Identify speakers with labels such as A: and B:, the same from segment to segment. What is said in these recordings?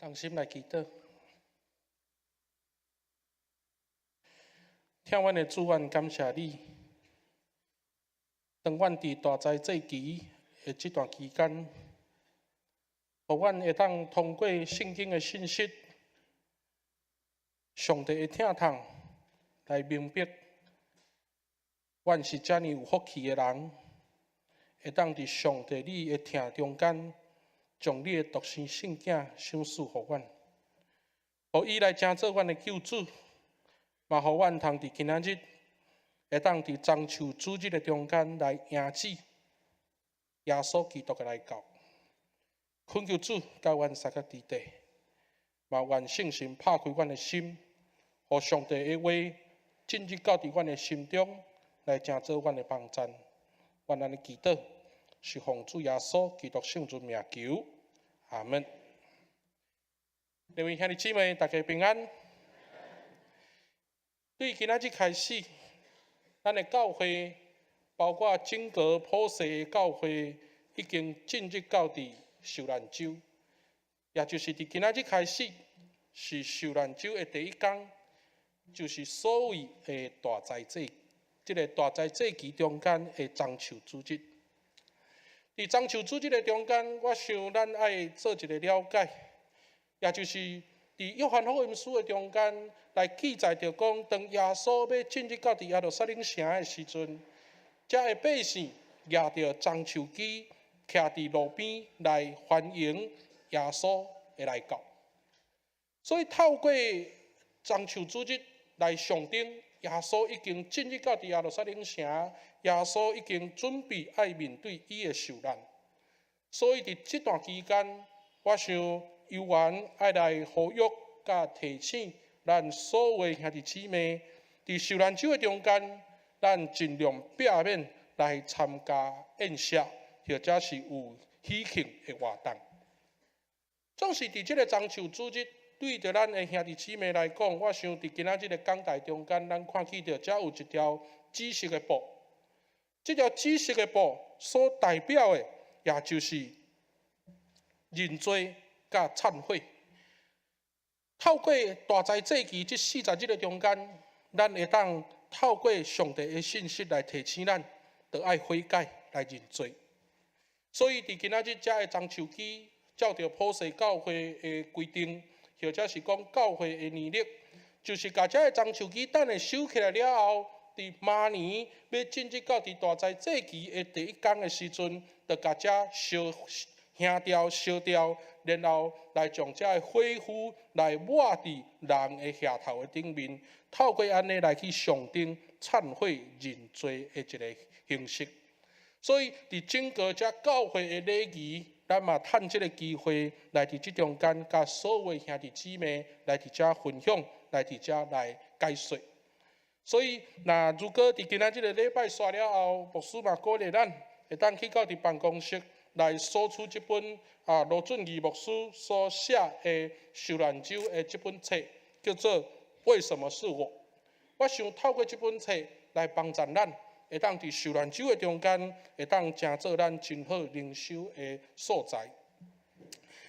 A: 同心来祈祷，听阮的主愿感谢你，当阮伫大灾祭期的这段期间，互阮会当通过圣经的信息，上帝的听筒来明白，阮是遮尔有福气的人，会当伫上帝你的听中间，将你的独生圣囝赏赐互阮，互伊来成做阮的救主，嘛互阮通伫今仔日会当伫中秋主日的中间来迎接耶稣基督的来到。恳求主教阮三角伫地，嘛愿圣神拍开阮的心，互上帝的话进入到伫阮的心中，来成做阮的帮助。愿安尼祈祷，是奉主耶稣基督圣尊名求，阿门。各位兄弟姊妹，大家平安。对今仔日开始，咱的教会，包括整个普世的教会，已经进入到伫受难周，也就是伫今仔日开始，是受难周的第一天，就是所谓的大灾祭。这个大灾祭期中间的中秋主日，伫中秋主日的中间，我想咱爱做一个了解，也就是伫约翰福音书的中间来记载着讲，当耶稣要进入到伫耶路撒冷城的时阵，遮的百姓举着棕树枝，徛伫路边来欢迎耶稣的来到。所以透过中秋主日来象征。耶稣已经进入到耶路撒冷城，耶稣已经准备爱面对伊的受难，所以伫这段期间，我想犹原爱来呼吁甲提醒咱所有兄弟姊妹，伫受难周的中间，咱尽量避免来参加宴席，或者是有喜庆的活动。总是伫这个中秋主日。对着咱的兄弟姊妹来讲，我想伫今仔日的讲台中间，咱看见着遮有一条紫色的布。这条紫色的布所代表的，也就是认罪甲忏悔。透过大灾祭期这40日的中间，咱会当透过上帝的信息来提醒咱，着爱悔改来认罪。所以伫今仔日遮的中秋期，照着普世教会的规定。或者是讲教会的年历，就是把这个中秋期等下收起来了后，伫明年要进入到伫大灾祭期的第一天的时阵，就把这烧香掉、烧掉，然后来将这个火灰来抹伫人的额头的顶面，透过安尼来去象征忏悔认罪的一个形式。所以伫整个这教会的礼仪。咱嘛趁这个机会来伫这中间，甲所有兄弟姊妹来伫遮分享，来伫遮来解说。所以，如果伫今仔日个礼拜煞了后，牧师嘛鼓励咱会当去到伫办公室来索取这本罗俊义牧师所写的受难周的这本册，叫做《为什么是我》。我想透过这本册来帮助咱。会当伫受难周的中间，会当成做咱真好灵修的所在。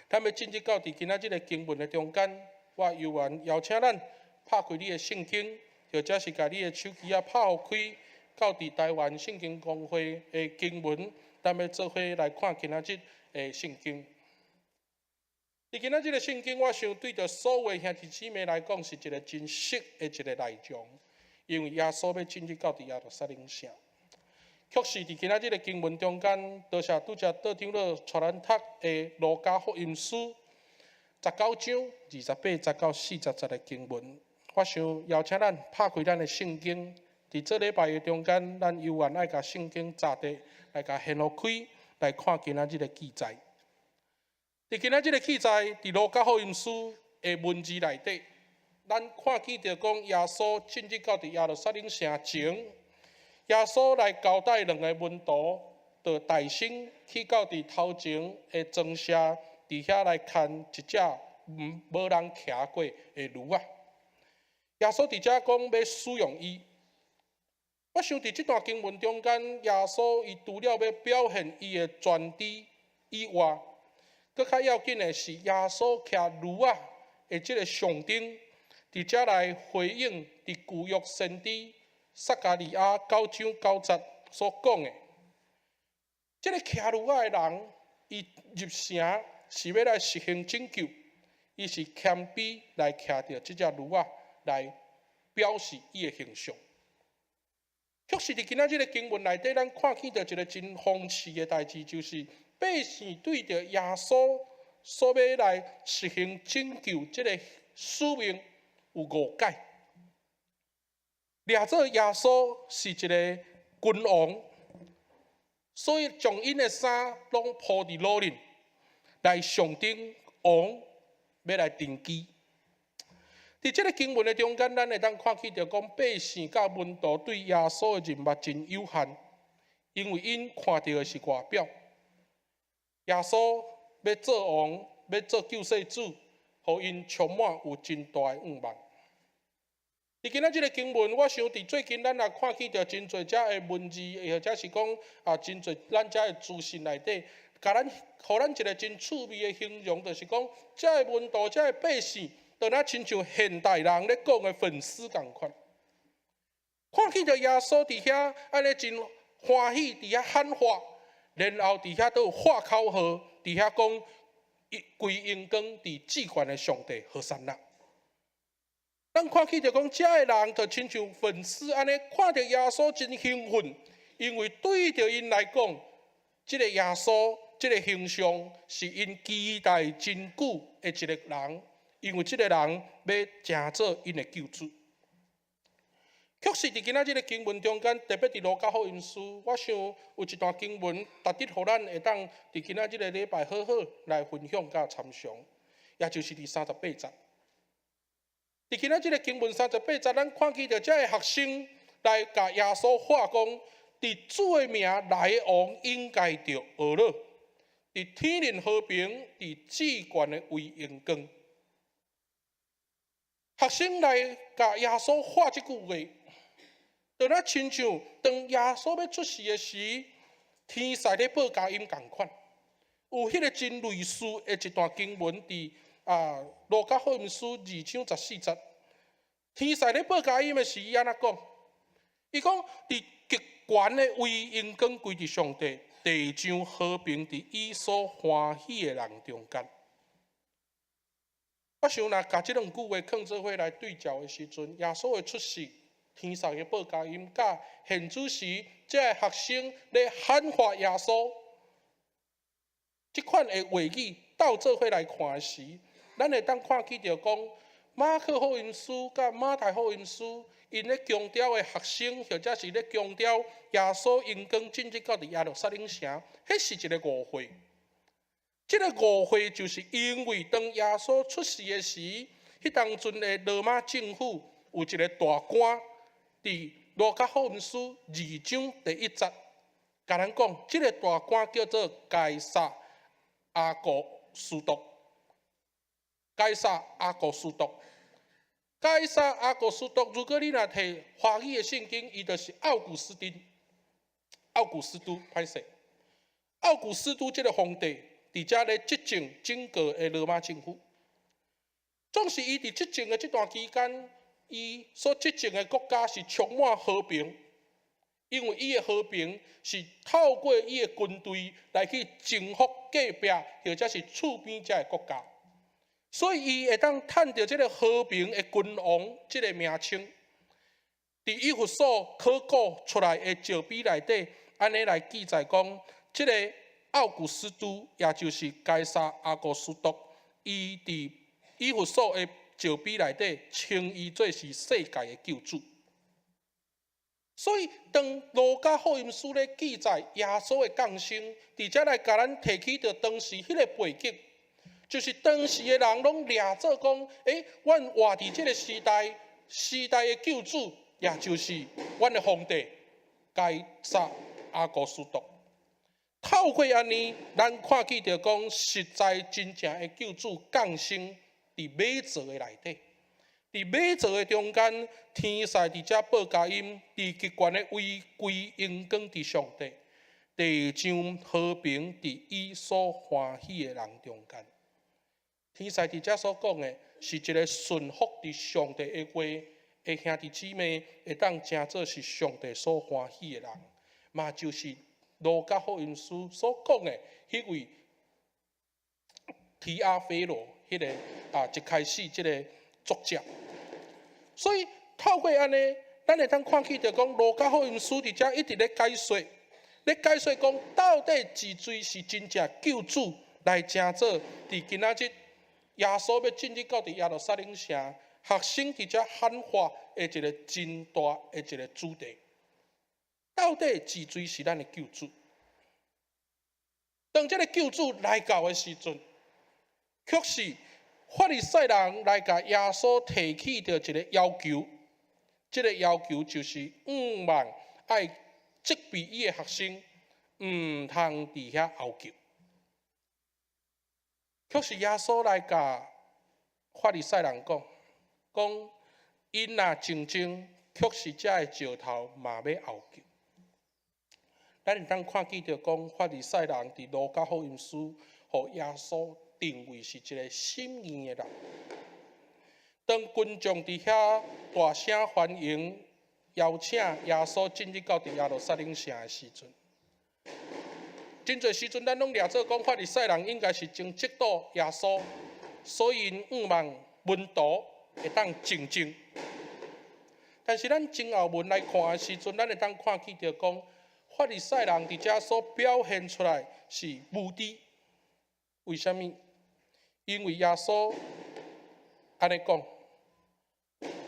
A: 咱要进入到伫今仔日的经文的中间，我犹原邀请咱拍开你的圣经，或者是甲你的手机拍互开，到伫台湾圣经公会的经文，咱要做伙来看今仔日的圣经。伫今仔日的圣经，我想对着所有兄弟姊妹来讲，是一个真实的一个内容。因为耶稣要进入到伫耶路撒冷城，确实伫今仔日的经文中间，多谢拄则道长老带咱读的路加福音书19章28节到40节的经文。我想邀请咱拍开咱的圣经，伫这礼拜的中间，咱犹原爱甲圣经查地来甲掀开，来看今仔日的记载。伫今仔日的记载，伫路加福音书的文字内底。咱看见着讲，耶稣进入到伫耶路撒冷城前，耶稣来交代两个门徒，就带身去到伫头前的庄舍，伫遐来牵一只无人骑过的驴啊。耶稣伫遮讲要使用伊。我想伫这段经文中间，耶稣伊除了要表现伊的全知以外，搁较要紧的是，耶稣徛驴啊的即个象征，伫遮来回应伫旧约先知撒加利亚9章9节所讲的，即个徛驴仔的人，伊入城是要来实行拯救，伊是谦卑来徛着即只驴仔来表示伊的形象。确实伫今仔日个经文内底，咱看见着一个真讽刺的代志，就是百姓对着耶稣所要来实行拯救即个使命有误解，掠做耶稣是一个君王，所以将因的衫拢铺伫路面，来象征王要来登基。伫即个经文的中间，咱会当看见着讲，百姓甲门徒对耶稣的认目真有限，因为因看到的是外表。耶稣要做王，要做救世主，互因充满有真大的愿望。伫今仔日个经文，我想伫最近咱也看见着真侪遮的文字，或者是讲真侪咱遮的资讯内底，甲咱互咱一个真趣味的形容，就是讲遮的门徒、遮的百姓。就那亲像现代人咧讲的粉丝共款，看见着耶稣伫遐安尼真欢喜，伫遐喊话，然后伫遐都有话口号，伫遐讲归荣光伫至高的上帝和善那。咱看见着讲，遮的人就亲像粉丝安尼，看着耶稣真兴奋，因为对着因来讲，即个耶稣即个形象是因期待真久的一个人。因为即个人要成做因的救主，确实伫今仔日个经文中间，特别伫路加福音书，我想有一段经文，值得互咱会当伫今仔日个礼拜好好来分享甲参详，也就是第38节。伫今仔日个经文38节，咱看见着遮个学生来甲耶稣话讲，伫主的名来的王应该着学乐，伫天灵和平，伫至高的为荣光。学生来甲耶稣话即句话，就那亲像当耶稣要出世的时，天使咧报佳音共款。有迄个真类似的一段经文伫路加福音书2章14节，天使咧报佳音的时，伊安怎讲？伊讲伫极悬的为荣光归伫上帝，地上和平伫伊所欢喜的人中间。我想若甲即两句话放做伙来对照的时阵，耶稣的出世，天上的报佳音，甲现主时，这学生咧喊话耶稣，即款的话语倒做伙来看时，咱会当看见着讲，马可福音书甲马太福音书，因咧强调的学生，或者是咧强调耶稣荣光进入到伫耶路撒冷城，迄是一个误会。这个误会就是因为当耶稣出世的时，迄当阵的罗马政府有一个大官，伫路加福音书2章第1节，甲咱讲，这个大官叫做该撒阿古斯都。该撒阿古斯都，该撒阿古斯都，如果你若摕华语的圣经，伊就是奥古斯丁、奥古斯都，歹势，奥古斯都这个皇帝。伫遮咧执政整个的罗马政府，总是伊伫执政的这段期间，伊所执政的国家是充满和平，因为伊的和平是透过伊的军队来去征服隔壁或者是厝边遮的国家，所以伊会当趁到这个和平的君王这个名称。伫以弗所考古出来的石碑内底，安尼来记载讲，这个。奥古斯都，也就是该撒阿古斯都，伊伫以弗所的石碑内底称伊做是世界的救主。所以，当路加福音书咧记载耶稣的降生，伫遮来甲咱提起着当时迄个背景，就是当时的人拢掠做讲，阮活伫即个时代的救主，也就是阮的皇帝该撒阿古斯都。透过安尼，咱看见着讲，实在真正的救主降生伫马槽的内底，伫马槽的中间，天使伫遮报佳音，伫极悬的为归荣光伫上帝，地上和平伫伊所欢喜的人中间。天使伫遮所讲的，是一个顺服伫上帝的话的兄弟姊妹，会当真做是上帝所欢喜的人，嘛就是路加福音书所讲的迄位提阿非罗，迄个一开始即个作者。所以透过安尼，咱会当看起着讲路加福音书伫遮一直咧解说，讲到底治罪是真正救主来真做伫今仔日。耶稣要进入到伫耶路撒冷城，学生伫遮喊话的一个真大的一个主题。到底治罪是咱的救主？当这个救主来到的时阵，却是法利赛人来甲耶稣提起着一个要求。这个要求就是望爱责备伊的学生，唔通伫遐拗叫。却是耶稣来甲法利赛人讲，因若正正，却是遮的石头嘛要拗叫。咱会当看见着讲，法利赛人伫路加福音书，互耶稣定位是一个心硬的人。当群众伫遐大声欢迎，邀请耶稣进入到伫耶路撒冷城的时阵。真侪时阵，咱拢掠做讲法利赛人应该是真嫉妒耶稣，所以因望门徒会当静静。但是咱前后文来看的时阵，咱会当看见着讲，法利赛人伫遮所表现出来是无知。为什么？因为耶稣安尼讲，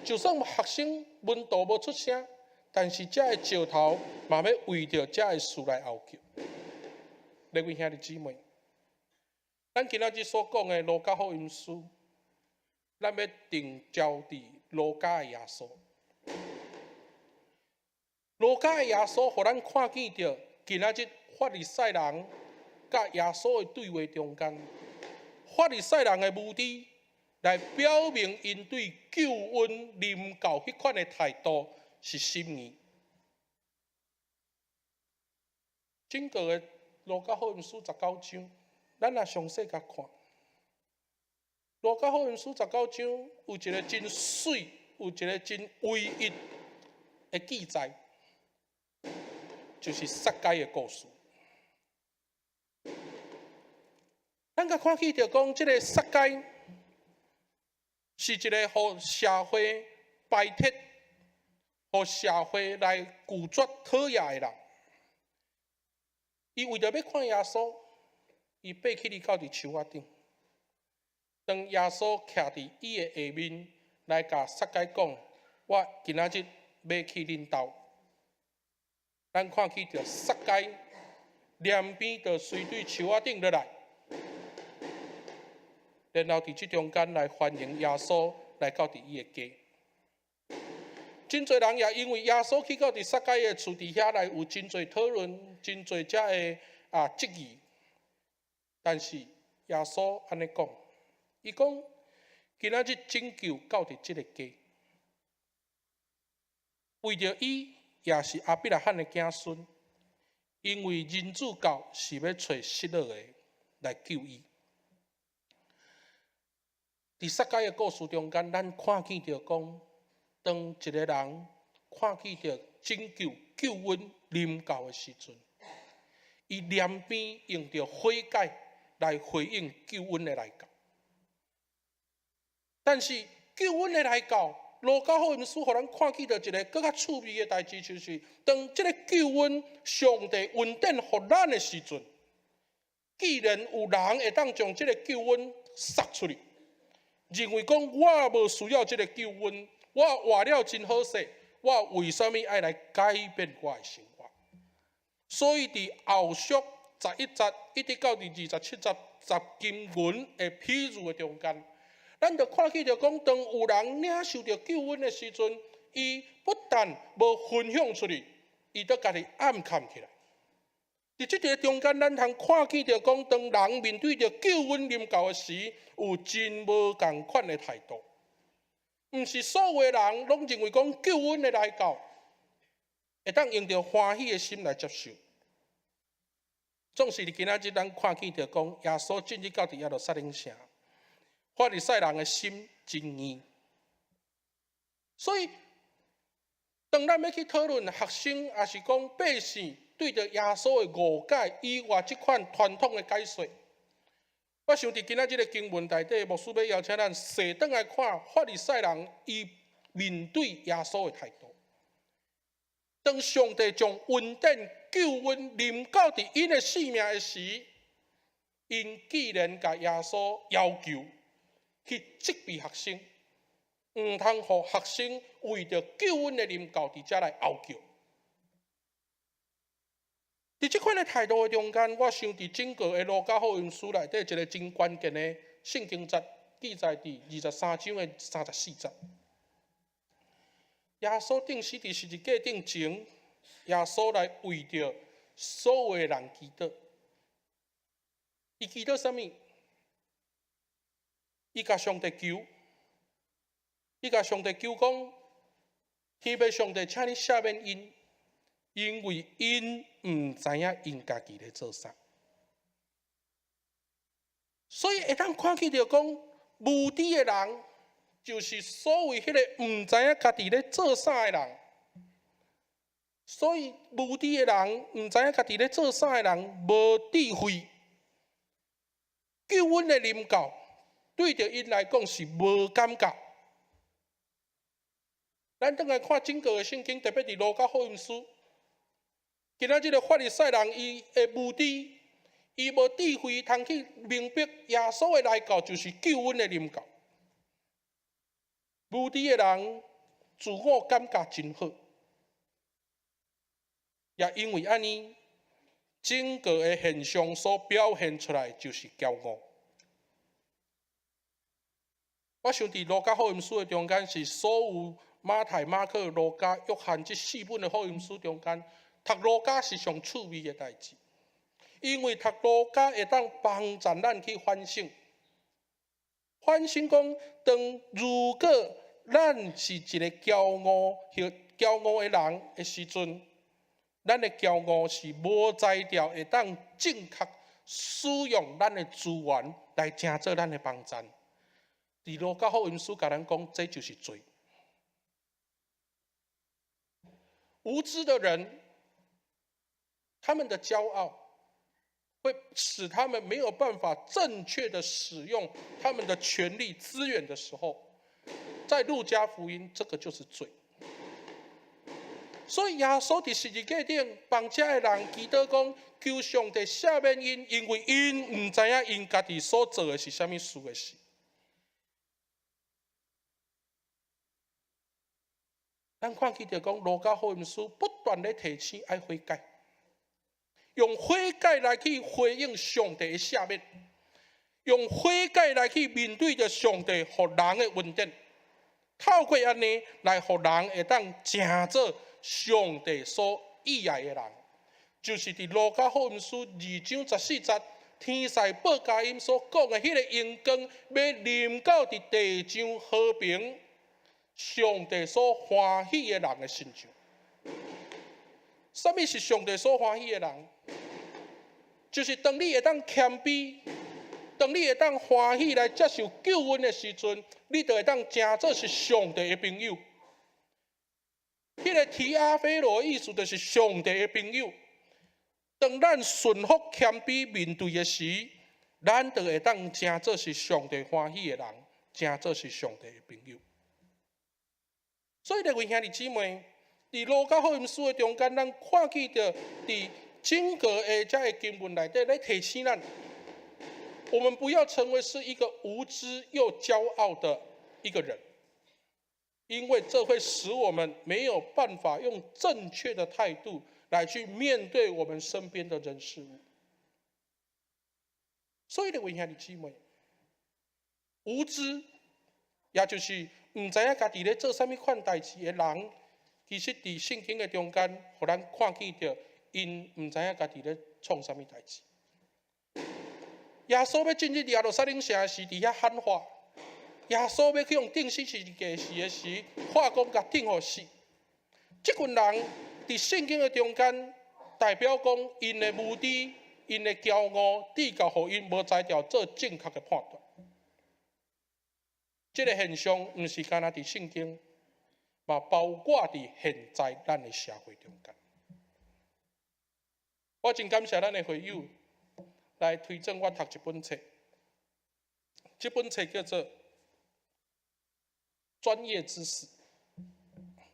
A: 就算学生门徒无出声，但是遮的石头嘛要为着遮的事来拗叫。各位兄弟姊妹，咱今仔日所讲的路加福音书，咱要定焦伫路加的耶稣。路加的耶稣，互咱看见着今仔日法利赛人甲耶稣的对话中间，法利赛人的目的来表明因对救恩临到迄款的态度是心意。整个的路加福音书19章，咱若详细甲看，路加福音书19章有一个真水，有一个真唯一的记载，就是撒该的故事。咱甲看起着讲，这个撒该是一个互社会排斥、互社会来拒绝讨厌的人。伊为着要看耶稣，伊爬起到伫树仔顶。当耶稣徛伫伊的下面，来甲撒该讲：“我今仔日要去恁兜。”咱看起着撒该两边就随对树仔顶落来，然后伫即中间来欢迎耶稣来到伫伊的家。真侪人也因为耶稣去到伫撒该的厝伫遐来有真侪讨论，真侪遮的质疑。但是耶稣安尼讲，伊讲今仔日拯救到伫即个家，为着伊也是亚伯拉罕的子孙，因为人子教是要找失落的来救伊。伫撒该的故事中间，咱看见着讲。当一个人看见着拯救救恩临到的时阵，伊两边用着悔改来回应救恩的来到。但是救恩的来到，路加福音书互咱看见着一个更较趣味的代志，就是当这个救恩上帝恩典互咱的时阵，既然有人会当将这个救恩撒出去，认为讲我无需要这个救恩。我活了真好势，我为什么爱来改变我的生活？所以伫后续11节一直到第27节10经文的譬喻的中间，咱就看见着讲，当有人领受着救恩的时阵，伊不但无分享出去，伊都家己暗藏起来。伫即个中间，咱通看见着讲，当人面对着救恩临到的时，有真无共款的态度。毋是所有的人拢认为讲救恩的来到，会当用着欢喜的心来接受。总是伫今仔日咱看见着讲，耶稣进入到伫耶路撒冷城，法利赛人的心真硬。所以，当咱要去讨论学生，也是讲百姓对着耶稣的误解以外，即款传统的解说，我想伫今仔日的经文内底，牧师要邀请咱细转来看法利赛人伊面对耶稣的态度。当上帝将恩典救恩临到伫因的性命的时，因既然甲耶稣要求去责备学生，唔通互学生为着救恩的临到伫遮来拗叫。伫即款的态度的中间，我想伫整个的路加福音书内底一个真关键的圣经节记载伫23章的34节。耶稣定死伫十字架顶前，耶稣来为着所有的人祈祷。伊祈祷啥物？伊甲上帝求，伊甲上帝求讲，天父上帝，请你赦免因，因为因唔知影因家己咧做啥。所以会当看起着讲，无知的人。就是所谓迄个唔知影家己咧做啥的人，所以无知的人唔知影家己咧做啥的人，无智慧，救恩的临到，对着因来讲是无感觉。咱倒来看整个的圣经，特别伫路加福音书，今仔日个法利赛人伊的无知，伊无智慧，通去明白耶稣的来到就是救恩的临到。无知的人自我感觉真好，也因为安尼，整个的现象所表现出来就是骄傲。我想伫路加福音书的中间，是所有马太、马可、路加、约翰这4本的福音书中间，读路加是上趣味的代志，因为读路加会当帮助咱去反省。反省讲，如果咱是一个骄傲的人的时阵，咱的骄傲是无才调，会当正确使用咱的资源来成做咱的帮助。伫路加福音书甲咱讲，这就是罪。无知的人，他们的骄傲会使他们没有办法正确的使用他们的权力资源的时候，在路加福音，这个就是罪。所以耶稣伫十字架顶帮遮的人祈祷讲，求上帝赦免因，因为因唔知影因家己所做的是啥物事的事。咱看起着讲，路加福音书不断地提醒爱悔改，用悔改来去回应上帝的赦免，用悔改来去面对着上帝互人的恩典，透过安尼来互人会当成做上帝所喜爱的人，就是伫路加福音书2章14节，天使报佳音所讲的迄个阳光，要临到伫地上和平。上帝所欢喜的人的身上，什么是上帝所欢喜的人？就是当你会当谦卑，当你会当欢喜来接受救恩的时阵，你就会当成做是上帝的朋友。迄个提阿非罗的意思就是上帝的朋友。当咱顺服谦卑面对的时，咱就会当成做是上帝欢喜的人，成做是上帝的朋友。所以，各位兄弟姊妹，伫路加福音书的中间，咱看见着伫整个的这个经文内底，来提醒咱，我们不要成为是一个无知又骄傲的一个人，因为这会使我们没有办法用正确的态度来去面对我们身边的人事物。所以，各位兄弟姊妹，无知，也就是唔知影家己咧做啥物款代志的人，其实伫圣经的中间，互咱看见着因唔知影家己咧创啥物代志。耶稣要进入耶路撒冷城时，伫遐喊话；耶稣要去用钉死十字架的时，话讲甲钉互死。这群人伫圣经的中间，代表讲因的无知，因的骄傲，致到互因无才调做正确的判断。这个现象毋是干那伫圣经，嘛包括伫现在咱的社会中间。我真感谢咱的会友来推荐我读一本册，这本册叫做《专业知识》。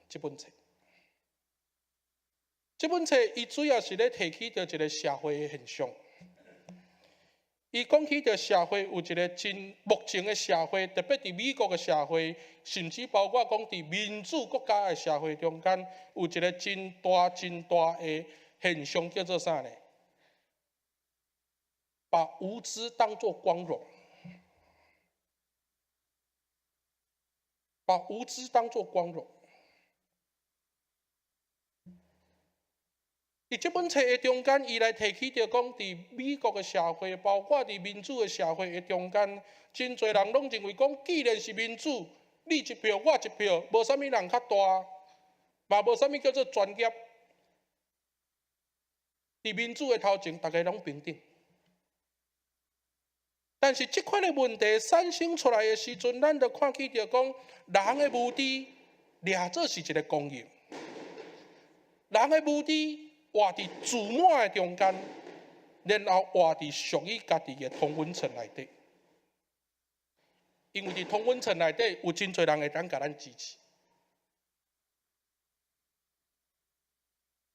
A: 这本册伊主要是咧提起着一个社会的现象。伊讲起着社会有一个目前的社会，特别伫美国的社会，甚至包括讲伫民主国家的社会中间，有一个真大的现象，叫做啥呢？把无知当作光荣，把无知当作光荣。伫这本册的中间，伊来提起着讲，伫美国的社会，包括伫民主的社会的中间，真侪人拢认为讲，既然是民主，你一票我一票，无啥物人较大，嘛无啥物叫做专业。伫民主的头前，大家拢平等。但是这款的问题产生出来的时阵，咱就看起着讲，人的无知掠做是一个公用，人的无知活伫自满的中间，然后活伫属于家己的同温层内底。因为伫同温层内底有真侪人会当甲咱支持，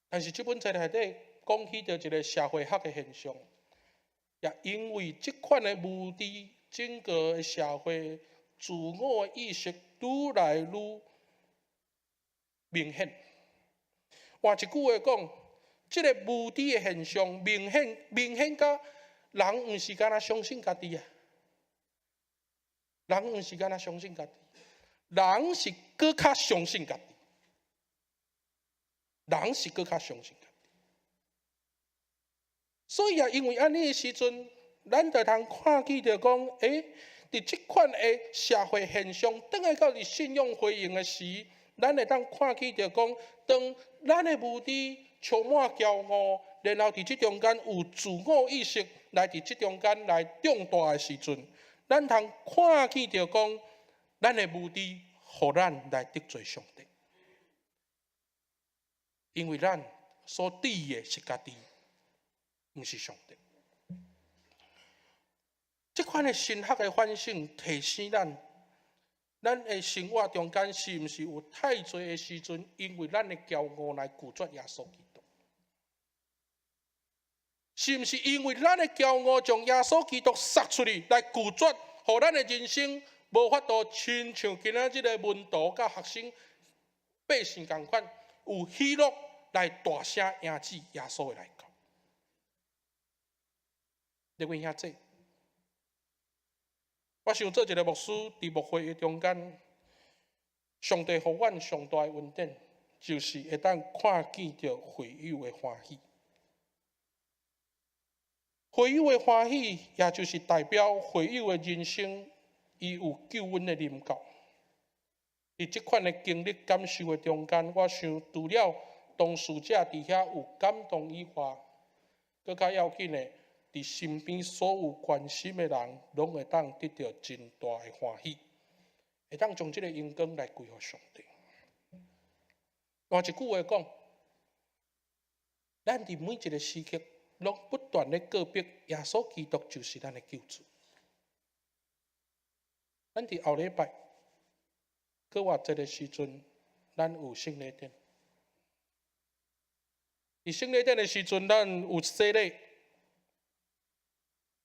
A: 但是这本册内底讲起着一个社会学的现象。也因为这款的无知，整个社会自我意识愈来愈明显。换一句话讲，这个无知的现象明显到人毋是干那相信家己啊，人毋是干那相信家己，人是更较相信家己，人是更较相信家己。所以也因为安尼的时阵，咱就通看见着讲，伫这款的社会现象，转来到伫信用回应的时，咱会当看见着讲，当咱的无知充满骄傲，然后伫这中间有自我意识来伫这中间来长大的时阵，咱通看见着讲，咱的无知，互咱来得罪上帝，因为咱所抵的是家己。毋是上帝。这款的神学的反省提醒咱的生活中间是毋是有太侪的时阵，因为咱的骄傲来拒绝耶稣基督？是毋是因为咱的骄傲将耶稣基督杀出去，来拒绝，互咱的人生无法度亲像今仔日的门徒甲学生、百姓共款，有喜乐来大声迎接耶稣的来到？各位兄弟，我想做一个牧师，伫牧会的中间，上帝互阮上大的恩典，就是会当看见着会友的欢喜。会友的欢喜，也就是代表会友的人生，伊有救恩的临到。伫这款的经历感受的中间，我想除了当事者伫遐有感动以外，更较要紧的。伫身边所有关心的人，拢会当得到真大的欢喜，会当将这个荣光来归给上帝。换一句话讲，咱伫每一个时刻，拢不断的告别耶稣基督就是咱的救主。咱伫后礼拜，过活节的时阵，咱有圣礼典。伫圣礼典的时阵，咱有洗礼。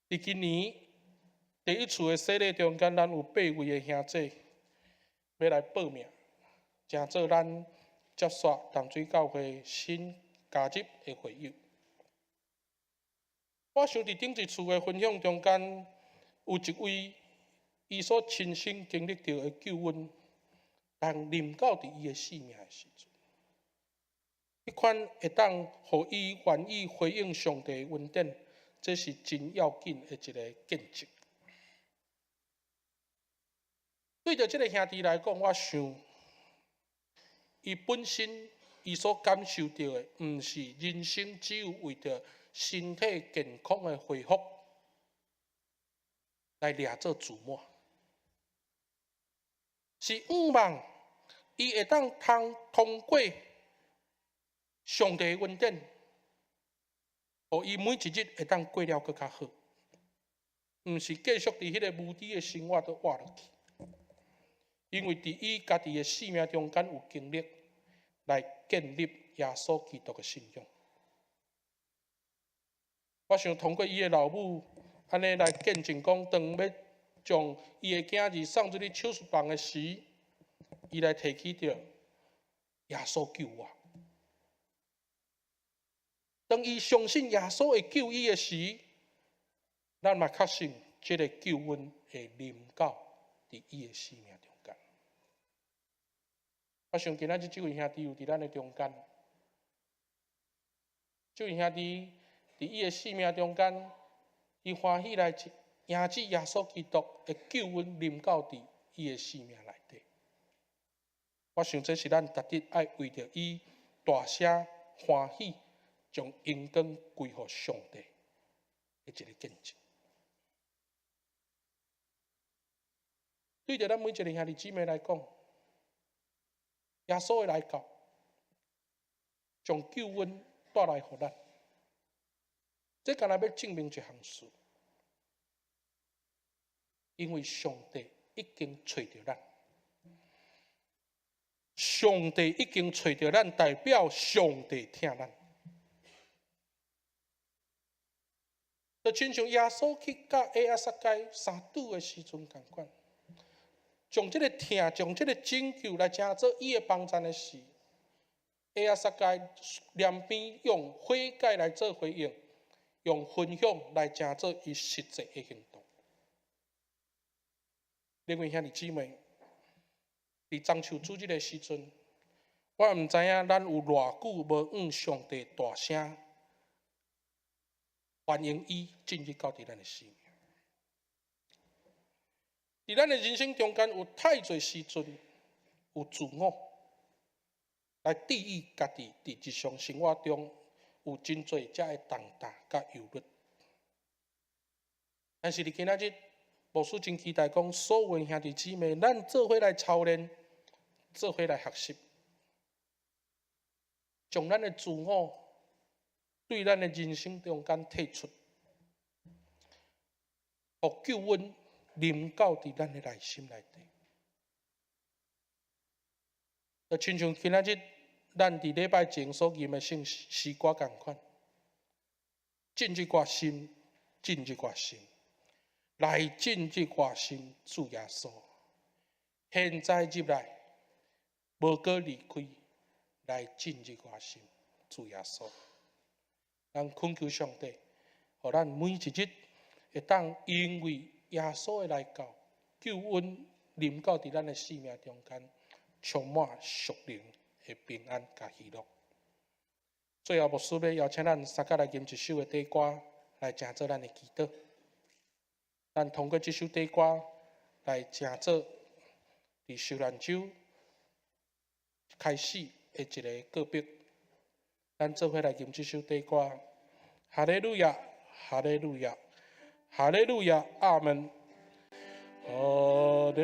A: 伫今年第一次的洗礼中间，咱有8位的兄弟要来报名，成做咱接续淡水教会新加入的会友。我想伫顶一次的分享中间，有一位伊所亲身经历到的救恩，但临到伫伊的生命的时阵，迄款会当互伊愿意回应上帝的恩典。这是真要紧的一个见证。对着这个兄弟来讲，我想，伊本身伊所感受到的，毋是人生只有为着身体健康的恢复，来掠做自满，是仰望伊会当通过上帝的恩典，互伊每一日会当过了更较好，毋是继续伫迄个无知的生活都活落去。因为伫伊家己的生命中间有经历，来建立耶稣基督的信仰。我想通过伊的老母，安尼来见证讲，当要将伊的囝儿送入去手术房的时，伊来提起着耶稣救我。当伊相信耶稣会救伊的时，咱嘛确信这个救恩会临到伫伊的生命中间。我想今仔日这位兄弟有伫咱的中间，这位兄弟伫伊的生命中间，伊欢喜来迎接耶稣基督的救恩临到伫伊的生命内底。我想这是咱值得爱为着伊大声欢喜，将荣光归给上帝的一个见证。对着咱每一个兄弟姊妹来讲，耶稣的来到，将救恩带来给咱。这干那要证明一项事，因为上帝已经找到咱，上帝已经找到咱，代表上帝听咱。就亲像耶稣去甲埃亚撒该三堵的时阵同款，将这个听，将这个拯救来成做伊的帮助的事。埃亚撒该两边用悔改来做回应，用分享来成做伊实际的行动。另外兄弟姊妹，伫中秋主日的时阵，我毋知影咱有偌久无向上帝大声欢迎伊进入到伫咱的生命。伫咱的人生中间，有太侪时阵有自我来治愈家己，伫日常生活中有真侪遮的重担甲忧虑。但是伫今仔日，牧师真期待讲，所有的兄弟姊妹，咱做伙来操练，做伙来学习，将咱的自我对咱的人生中间退出，互救恩临到伫咱的内心内底。就亲像今仔日咱伫礼拜前所念的诗歌同款，进入我心，进入我心，来进入我心，主耶稣。现在入来，无搁离开，来进入我心，主耶稣。咱恳求上帝，互咱每一日会当因为耶稣的来到，救恩临到伫咱的生命中间，充满属灵的平安甲喜乐。最后，牧师要邀请咱三甲来吟一首的短歌，来成做咱的祈祷。咱通过这首短歌来成做伫受难周开始的一个告别。咱做伙来吟这首短歌。哈利路亚，哈利路亚，哈利路亚，阿门。哈利